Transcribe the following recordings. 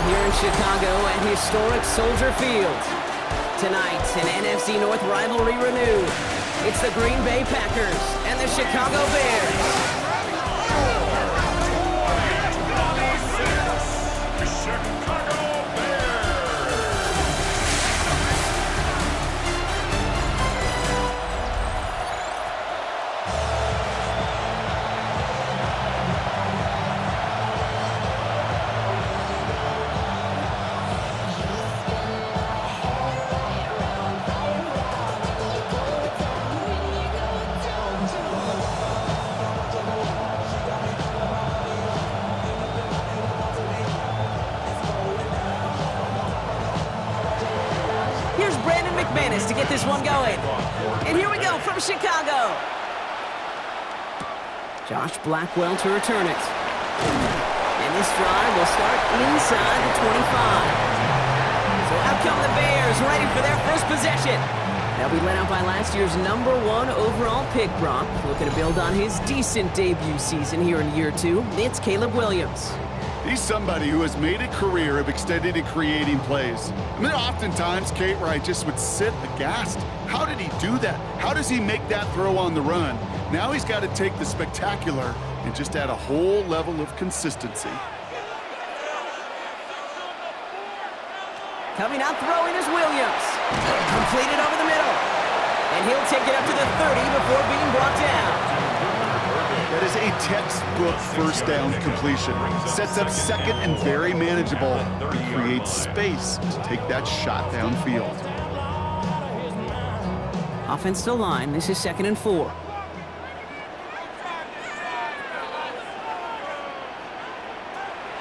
here in Chicago at historic Soldier Field. Tonight, an NFC North rivalry renewed. It's the Green Bay Packers and the Chicago Bears. To get this one going. And here we go from Chicago. Josh Blackwell to return it. And this drive will start inside the 25. So out come the Bears, ready for their first possession. They'll be led out by last year's #1 overall pick, Brock. Looking to build on his decent debut season here in year 2. It's Caleb Williams. He's somebody who has made a career of extending and creating plays. I mean, oftentimes, Kate, where I just would sit aghast. How did he do that? How does he make that throw on the run? Now he's got to take the spectacular and just add a whole level of consistency. Coming out throwing is Williams. Completed over the middle. And he'll take it up to the 30 before being brought down. That is a textbook first down completion. Sets up second and very manageable. It creates space to take that shot downfield. Offensive line, this is 2nd and 4.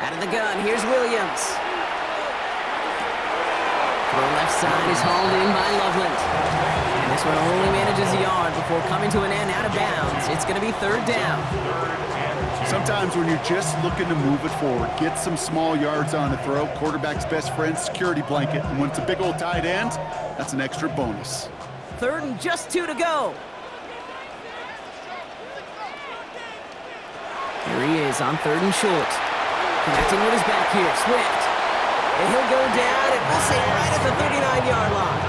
Out of the gun, here's Williams. The left side is hauled in by Loveland. And this one only manages a yard before coming to an end out of bounds. It's going to be 3rd down. Sometimes when you're just looking to move it forward, get some small yards on a throw, quarterback's best friend, security blanket. And when it's a big old tight end, that's an extra bonus. 3rd and just 2 to go. Here he is on 3rd and short. Connecting with his back here, Swift. And he'll go down, and we'll say right at the 39-yard line.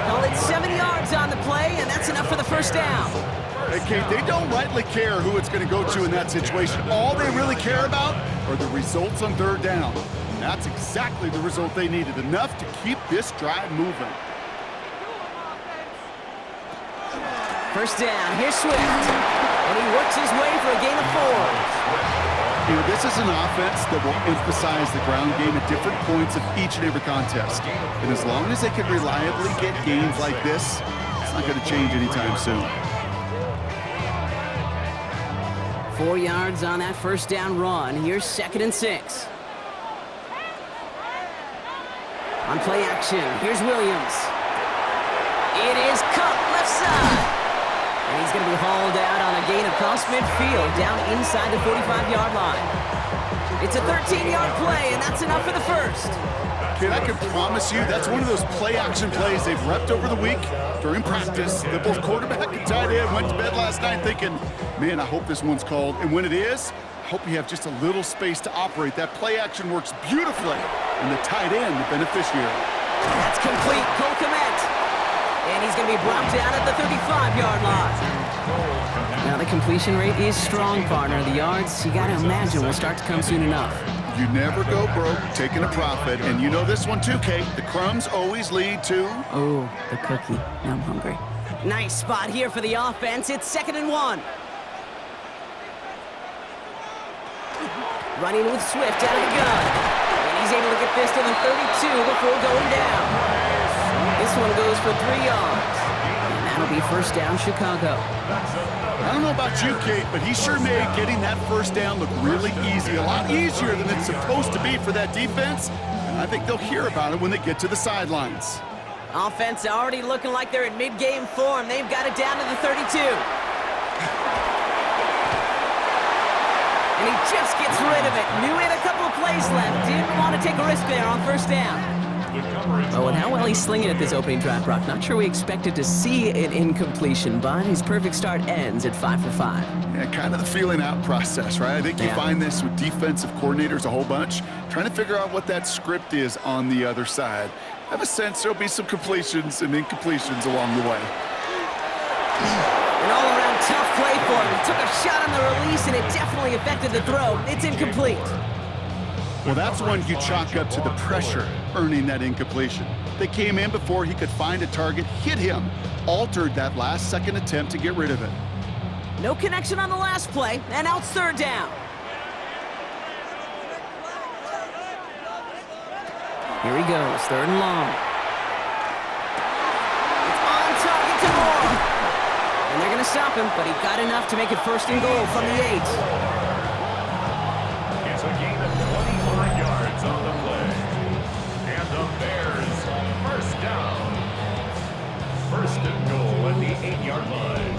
Call it 7 yards on the play, and that's enough for the first down. Hey, Kate, they don't rightly care who it's going to go to in that situation. All they really care about are the results on 3rd down. And that's exactly the result they needed, enough to keep this drive moving. First down, here's Swift. And he works his way for a gain of 4. You know, this is an offense that will emphasize the ground game at different points of each and every contest. And as long as they can reliably get gains like this, it's not going to change anytime soon. 4 yards on that first down run. Here's 2nd and 6. On play action, here's Williams. It is cut left side. And he's going to be hauled out on a gain across midfield, down inside the 45-yard line. It's a 13-yard play, and that's enough for the first. Kid, I can promise you that's one of those play-action plays they've repped over the week during practice. That both quarterback and tight end went to bed last night thinking, man, I hope this one's called. And when it is, I hope you have just a little space to operate. That play-action works beautifully, and the tight end, the beneficiary. That's complete. Cole Kmet. And he's going to be brought down at the 35-yard line. Now the completion rate is strong, partner. The yards, you got to imagine, will start to come soon enough. You never go broke taking a profit. And you know this one too, Kate. The crumbs always lead to... Oh, the cookie. Now I'm hungry. Nice spot here for the offense. It's 2nd and 1. Running with Swift out of the gun. And he's able to get this to the 32 before going down. This one goes for 3 yards. And that'll be first down, Chicago. I don't know about you, Kate, but he sure made getting that first down look really easy. A lot easier than it's supposed to be for that defense. And I think they'll hear about it when they get to the sidelines. Offense already looking like they're in mid-game form. They've got it down to the 32. And he just gets rid of it. Knew he had a couple of plays left. Didn't want to take a risk there on first down. Oh, and how well he's slinging at this opening drive, Brock. Not sure we expected to see an incompletion, but his perfect start ends at 5 for 5. Yeah, kind of the feeling out process, right? I think you find this with defensive coordinators a whole bunch, trying to figure out what that script is on the other side. I have a sense there'll be some completions and incompletions along the way. An all-around tough play for him. He took a shot on the release, and it definitely affected the throw. It's incomplete. Well, that's one you chalk up to the pressure earning that incompletion. They came in before he could find a target, hit him, altered that last-second attempt to get rid of it. No connection on the last play, and now it's third down. Here he goes, third and long. It's on target to Moore. And they're going to stop him, but he got enough to make it first and goal from the 8. It's a gain of 25 yards on the play. And the Bears, first down. First and goal at the 8-yard line.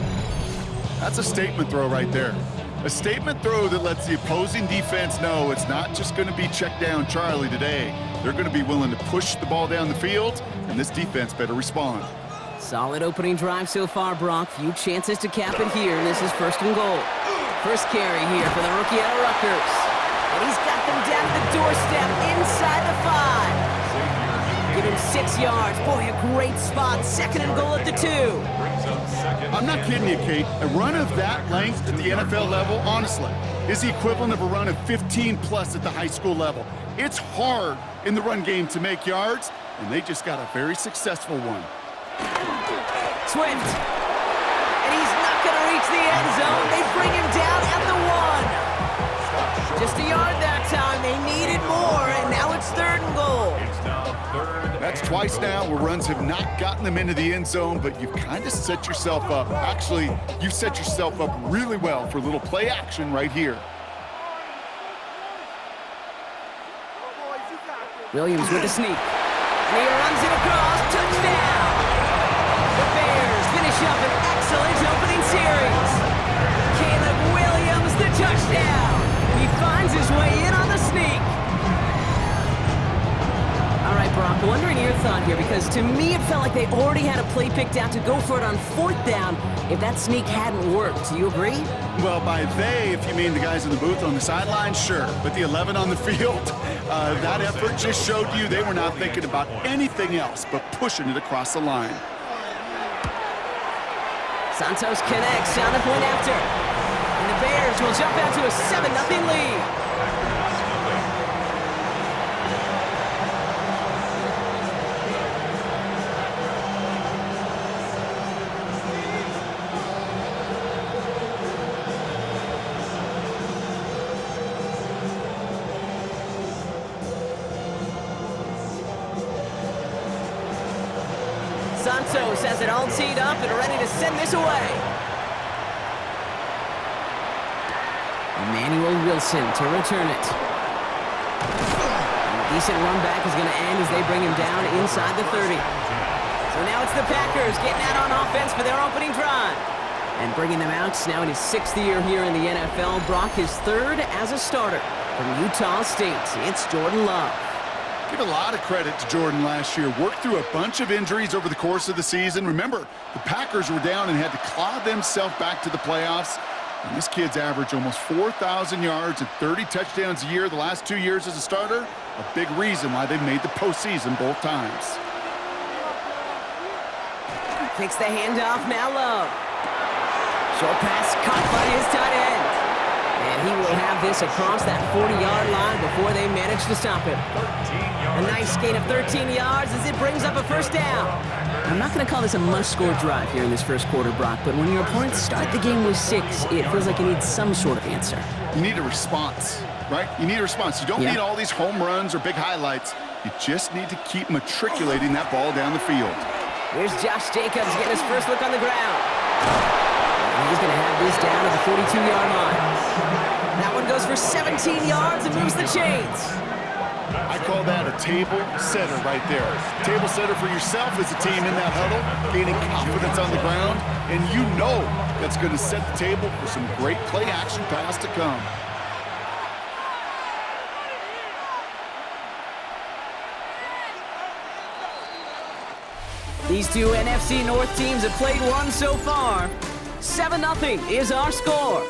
That's a statement throw right there. A statement throw that lets the opposing defense know it's not just going to be check down Charlie today. They're going to be willing to push the ball down the field, and this defense better respond. Solid opening drive so far, Brock. Few chances to cap it here. This is first and goal. First carry here for the rookie out of Rutgers. And he's got them down to the doorstep inside the 5. Give him 6 yards. Boy, a great spot. Second and goal at the 2. I'm not kidding you, Kate. A run of that length at the NFL level, honestly, is the equivalent of a run of 15-plus at the high school level. It's hard in the run game to make yards, and they just got a very successful one. Swift. And he's not going to reach the end zone. They bring him down at the 1. Just a yard that time. They needed more, and now it's third and goal. That's twice now where runs have not gotten them into the end zone, but you've kind of set yourself up. Actually, you've set yourself up really well for a little play action right here. Williams with the sneak. And he runs it across. Touchdown! The Bears finish up an excellent opening series. Caleb Williams, the touchdown. He finds his way in on the sneak. All right, Brock, wondering your thought here, because to me it felt like they already had a play picked out to go for it on fourth down if that sneak hadn't worked. Do you agree? Well, by they, if you mean the guys in the booth on the sideline, sure. But the 11 on the field, that effort just showed you they were not thinking about anything else but pushing it across the line. Santos connects on the point after. And the Bears will jump out to a 7-0 lead. Santos has it all teed up and ready to send this away. Emmanuel Wilson to return it. And a decent run back is going to end as they bring him down inside the 30. So now it's the Packers getting out on offense for their opening drive. And bringing them out now in his 6th year here in the NFL. Brock, his 3rd as a starter from Utah State. It's Jordan Love. Give a lot of credit to Jordan last year. Worked through a bunch of injuries over the course of the season. Remember, the Packers were down and had to claw themselves back to the playoffs. And this kid's averaged almost 4,000 yards and 30 touchdowns a year the last 2 years as a starter. A big reason why they've made the postseason both times. Takes the handoff, now Love. Short pass caught by his tight end. And he will have this across that 40-yard line before they manage to stop him. A nice gain of 13 yards as it brings up a first down. I'm not going to call this a must-score drive here in this first quarter, Brock, but when your opponents start the game with 6, it feels like you need some sort of answer. You need a response, right? You need a response. You don't need all these home runs or big highlights. You just need to keep matriculating that ball down the field. Here's Josh Jacobs getting his first look on the ground. And he's going to have this down to the 42-yard line. That one goes for 17 yards and moves the chains. I call that a table setter right there. Table setter for yourself as a team in that huddle, gaining confidence on the ground, and you know that's going to set the table for some great play-action pass to come. These two NFC North teams have played one so far. 7-0 is our score.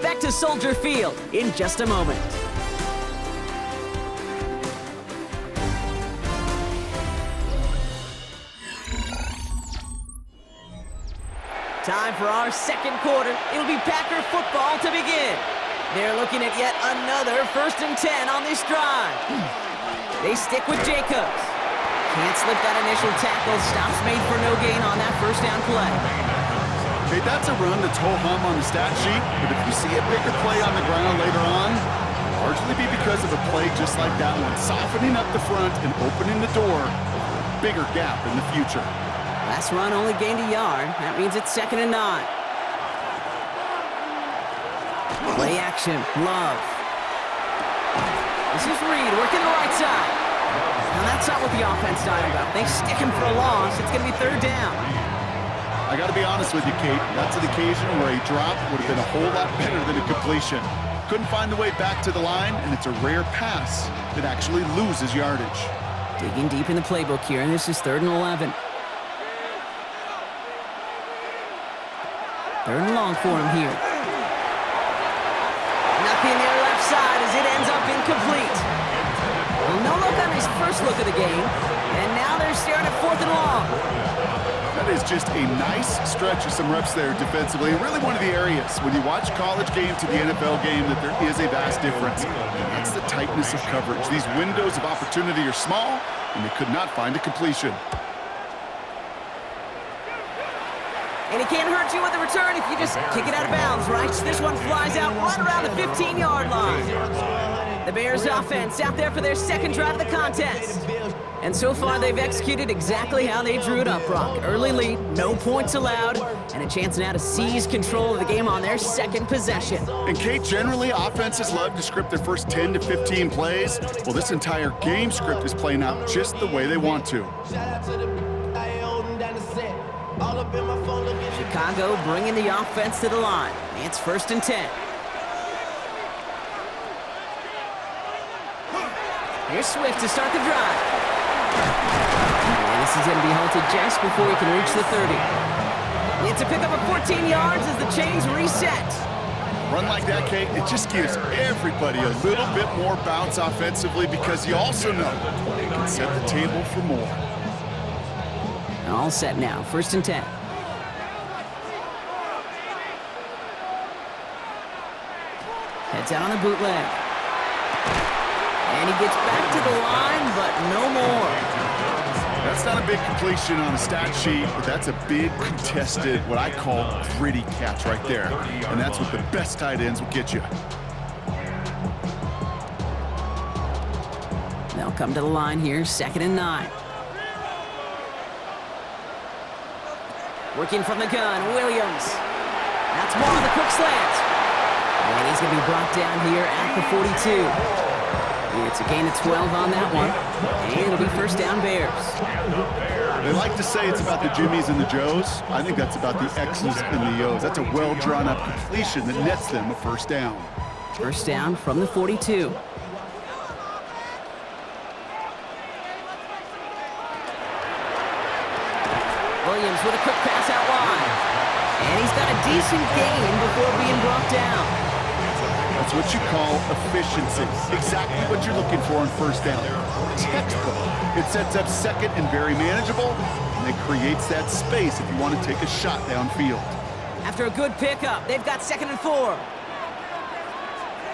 Back to Soldier Field in just a moment. Time for our second quarter. It'll be Packer football to begin. They're looking at yet another 1st and 10 on this drive. They stick with Jacobs. Can't slip that initial tackle. Stops made for no gain on that first down play. Okay, that's a run that's ho-hum on the stat sheet, but if you see a bigger play on the ground later on, it'll largely be because of a play just like that one, softening up the front and opening the door, bigger gap in the future. Last run only gained a yard. That means it's 2nd and 9. Play action, Love. This is Reed working the right side. Now that's not what the offense dialed about. They stick him for a loss. It's going to be 3rd down. I got to be honest with you, Kate. That's an occasion where a drop would have been a whole lot better than a completion. Couldn't find the way back to the line, and it's a rare pass that actually loses yardage. Digging deep in the playbook here, and this is 3rd and 11. 3rd and long for him here. Nothing there left side as it ends up incomplete. Well, no look on his first look of the game, and now they're staring at 4th and long. That is just a nice stretch of some reps there defensively. Really one of the areas when you watch college game to the NFL game that there is a vast difference. That's the tightness of coverage. These windows of opportunity are small, and they could not find a completion. And it can't hurt you with a return if you just kick it out of bounds, right? This one flies out right around the 15-yard line. The Bears offense out there for their second drive of the contest. And so far, they've executed exactly how they drew it up, Brock. Early lead, no points allowed, and a chance now to seize control of the game on their second possession. And Kate, generally, offenses love to script their first 10 to 15 plays. Well, this entire game script is playing out just the way they want to. Chicago bringing the offense to the line. It's 1st and 10. Here's Swift to start the drive. And this is going to be halted just before he can reach the 30. It's a pickup of 14 yards as the chains reset. Run like that, Kate, it just gives everybody a little bit more bounce offensively because you also know you can set the table for more. All set now, 1st and 10. Heads out on the bootleg. And he gets back to the line, but no more. That's not a big completion on a stat sheet, but that's a big contested, what I call gritty catch right there. And that's what the best tight ends will get you. They'll come to the line here, 2nd and 9. Working from the gun, Williams. That's one on the quick slant. And he's going to be brought down here at the 42. It's a gain of 12 on that one. And it'll be 1st down Bears. They like to say it's about the Jimmies and the Joes. I think that's about the X's and the O's. That's a well-drawn-up completion that nets them a 1st down. 1st down from the 42. Williams with a quick pass out wide. And he's got a decent gain before being brought down. That's what you call efficiency. Exactly what you're looking for on 1st down. Textbook. It sets up 2nd and very manageable, and it creates that space if you want to take a shot downfield. After a good pickup, they've got 2nd and 4.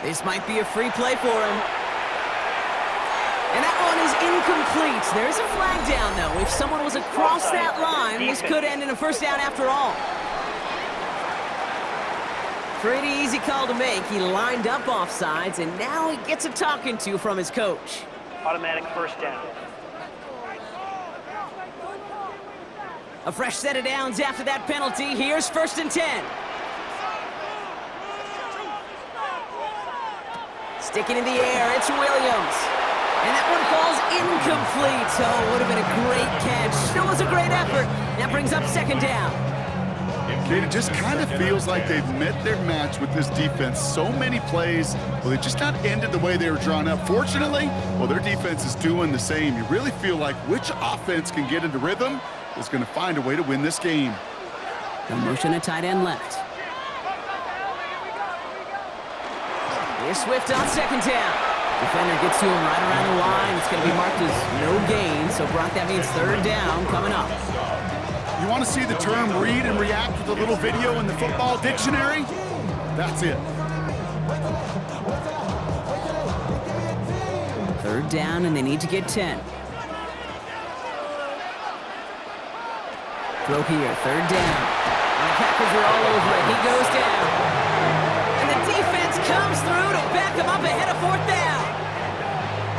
This might be a free play for him. And that one is incomplete. There's a flag down, though. If someone was across that line, this could end in a 1st down after all. Pretty easy call to make. He lined up offsides, and now he gets a talking to from his coach. Automatic 1st down. A fresh set of downs after that penalty. Here's 1st and 10. Sticking in the air, it's Williams. And that one falls incomplete. Oh, would have been a great catch. Still was a great effort. That brings up 2nd down. It just kind of feels like they've met their match with this defense. So many plays, well, they just not ended the way they were drawn up. Fortunately, well, their defense is doing the same. You really feel like which offense can get into rhythm, is going to find a way to win this game. The motion at tight end left. Here's Swift on second down. Defender gets to him right around the line. It's going to be marked as no gain. So, Brock, that means third down coming up. You want to see the term read and react with a little video in the football dictionary? That's it. Third down, and they need to get 10. Throw here, third down. And the Packers are all over it. He goes down. And the defense comes through to back him up ahead of fourth down.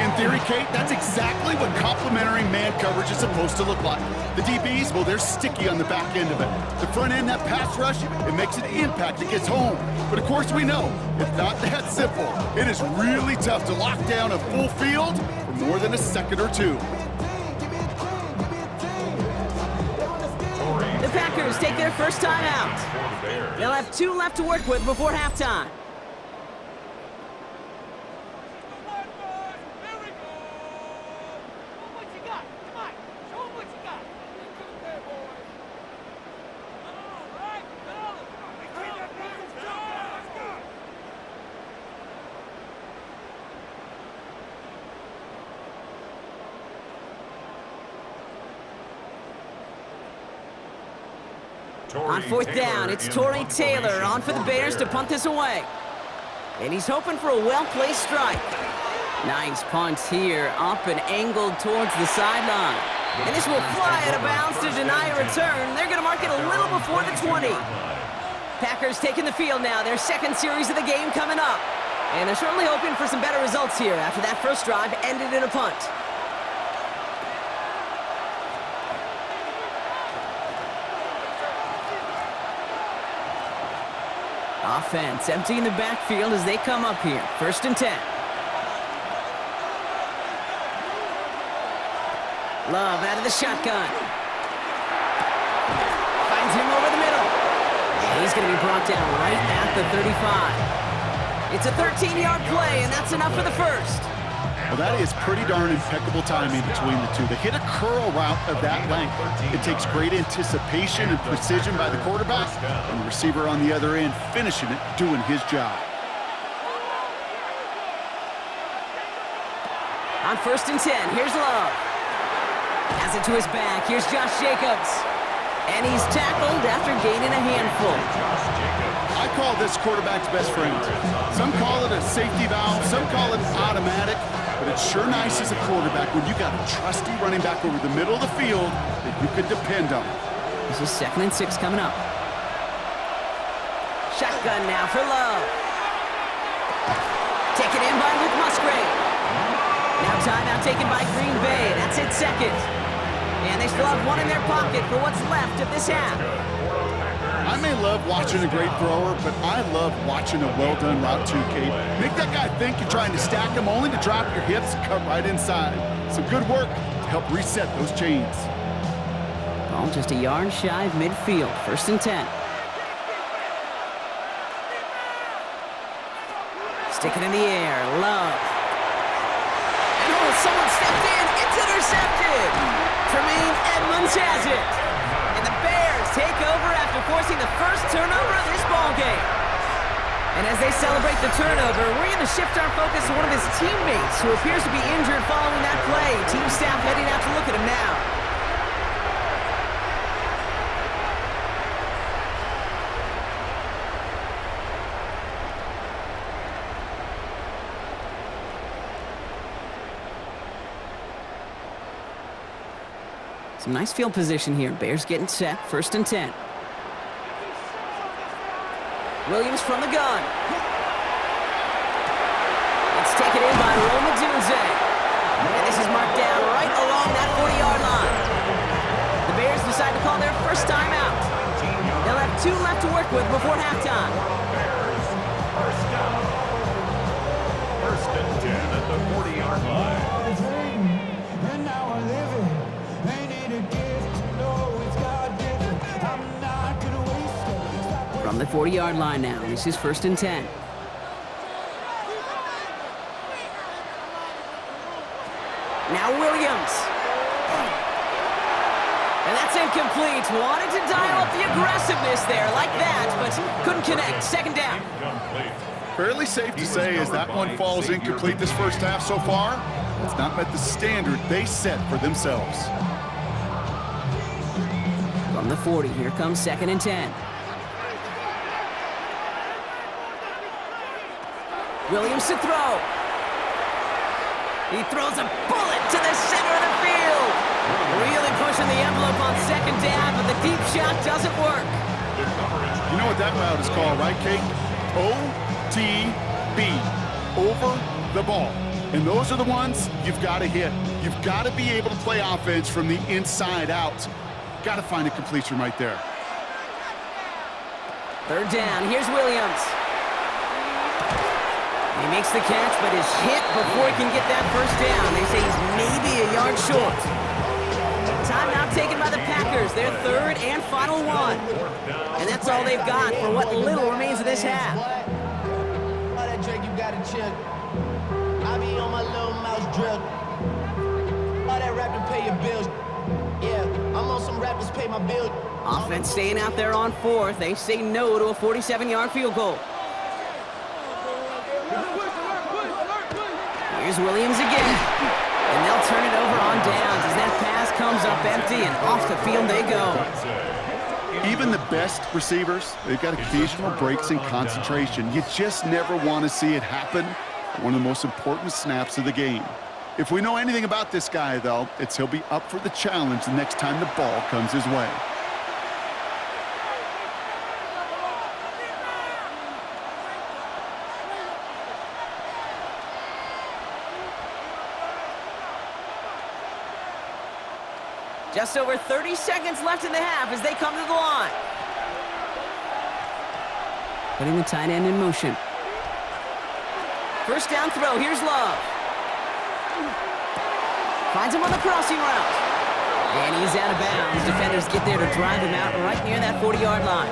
In theory, Kate, that's exactly what complementary man coverage is supposed to look like. The DBs, well, they're sticky on the back end of it. The front end, that pass rush, it makes an impact. It gets home. But of course we know, it's not that simple. It is really tough to lock down a full field for more than a second or two. The Packers take their first time out. They'll have 2 left to work with before halftime. On fourth down, it's Torrey Taylor on for the Bears to punt this away. And he's hoping for a well-placed strike. Nice punt here, up and angled towards the sideline. And this will fly out of bounds to deny a return. They're going to mark it a little before the 20. Packers taking the field now, their second series of the game coming up. And they're certainly hoping for some better results here after that first drive ended in a punt. Offense emptying the backfield as they come up here. First and 10. Love out of the shotgun. Finds him over the middle. And he's going to be brought down right at the 35. It's a 13-yard play, and that's enough for the first. Well, that is pretty darn impeccable timing between the two. They hit a curl route of that length. It takes great anticipation and precision by the quarterback, and the receiver on the other end finishing it, doing his job. On first and 10, here's Love. Has it to his back. Here's Josh Jacobs. And he's tackled after gaining a handful. I call this quarterback's best friend. Some call it a safety valve, some call it automatic, but it's sure nice as a quarterback when you got a trusty running back over the middle of the field that you can depend on. This is 2nd and 6 coming up. Shotgun now for Love. Taken in by Luke Musgrave. Now timeout taken by Green Bay. That's it, second. And they still have one in their pocket for what's left of this half. I may love watching a great thrower, but I love watching a well-done route too, Kate. Make that guy think you're trying to stack him only to drop your hips and cut right inside. Some good work to help reset those chains. Ball just a yard shy of midfield. First and 10. Stick it in the air. Love. And oh, someone stepped in. It's intercepted. Tremaine Edmonds has it. And the Bears take over after forcing the first turnover of this ballgame. And as they celebrate the turnover, we're going to shift our focus to one of his teammates who appears to be injured following that play. Team staff heading out to look at him now. Some nice field position here. Bears getting set. First and 10. Williams from the gun. It's taken in by Roma Dunze. And this is marked down right along that 40-yard line. The Bears decide to call their first timeout. They'll have 2 left to work with before halftime. Bears, first down. First and 10 at the 40-yard line. From the 40-yard line now. This is first and 10. Now Williams. And that's incomplete. Wanted to dial up the aggressiveness there like that, but couldn't connect. Second down. Incomplete. Fairly safe to say as that one falls incomplete this first half so far. It's not met the standard they set for themselves. From the 40, here comes 2nd and 10. Williams to throw. He throws a bullet to the center of the field. Really pushing the envelope on 2nd down, but the deep shot doesn't work. You know what that route is called, right, Kate? OTB, over the ball. And those are the ones you've got to hit. You've got to be able to play offense from the inside out. Got to find a completion right there. 3rd down, here's Williams. He makes the catch, but is hit before he can get that 1st down. They say he's maybe a yard short. Timeout taken by the Packers, their 3rd and final one. And that's all they've got for what little remains of this half. All that Drake, you gotta chill. I be on my little mouse drill. All that rapping, pay your bills. Yeah, I'm on some rappers, pay my bills. Offense staying out there on 4th. They say no to a 47-yard field goal. Here's Williams again. And they'll turn it over on downs as that pass comes up empty and off the field they go. Even the best receivers, they've got occasional breaks in concentration. You just never want to see it happen. One of the most important snaps of the game. If we know anything about this guy, though, it's he'll be up for the challenge the next time the ball comes his way. Just over 30 seconds left in the half as they come to the line. Putting the tight end in motion. 1st down throw, here's Love. Finds him on the crossing route. And he's out of bounds. Defenders get there to drive him out right near that 40-yard line.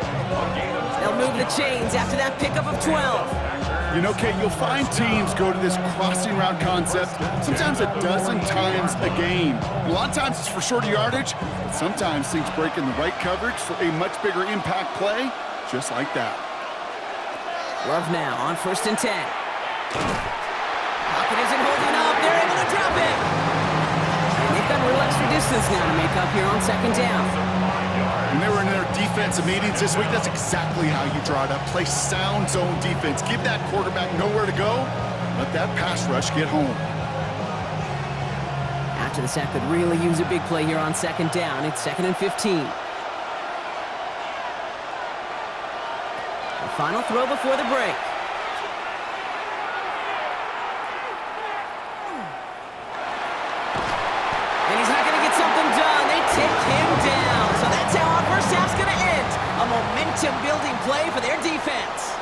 They'll move the chains after that pickup of 12. You know, Kate, you'll find teams go to this crossing route concept sometimes a dozen times a game. A lot of times it's for shorter yardage, but sometimes things break in the right coverage for a much bigger impact play, just like that. Love now on 1st and 10. Pocket isn't holding up. They're able to drop it. And they've got a little extra distance now to make up here on 2nd down. When they were in their defensive meetings this week, that's exactly how you draw it up. Play sound zone defense. Give that quarterback nowhere to go. Let that pass rush get home. After the sack could really use a big play here on 2nd down. It's 2nd and 15. The final throw before the break. And he's not going to get something done. They take him down. So that's how our first half's going to end. A momentum-building play for their defense.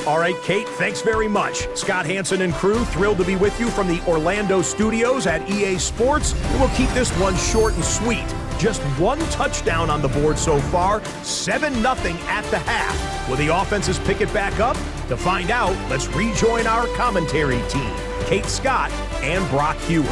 All right, Kate, thanks very much. Scott Hansen and crew, thrilled to be with you from the Orlando studios at EA Sports. And we'll keep this one short and sweet. Just one touchdown on the board so far, 7-0 at the half. Will the offenses pick it back up? To find out, let's rejoin our commentary team, Kate Scott and Brock Heward.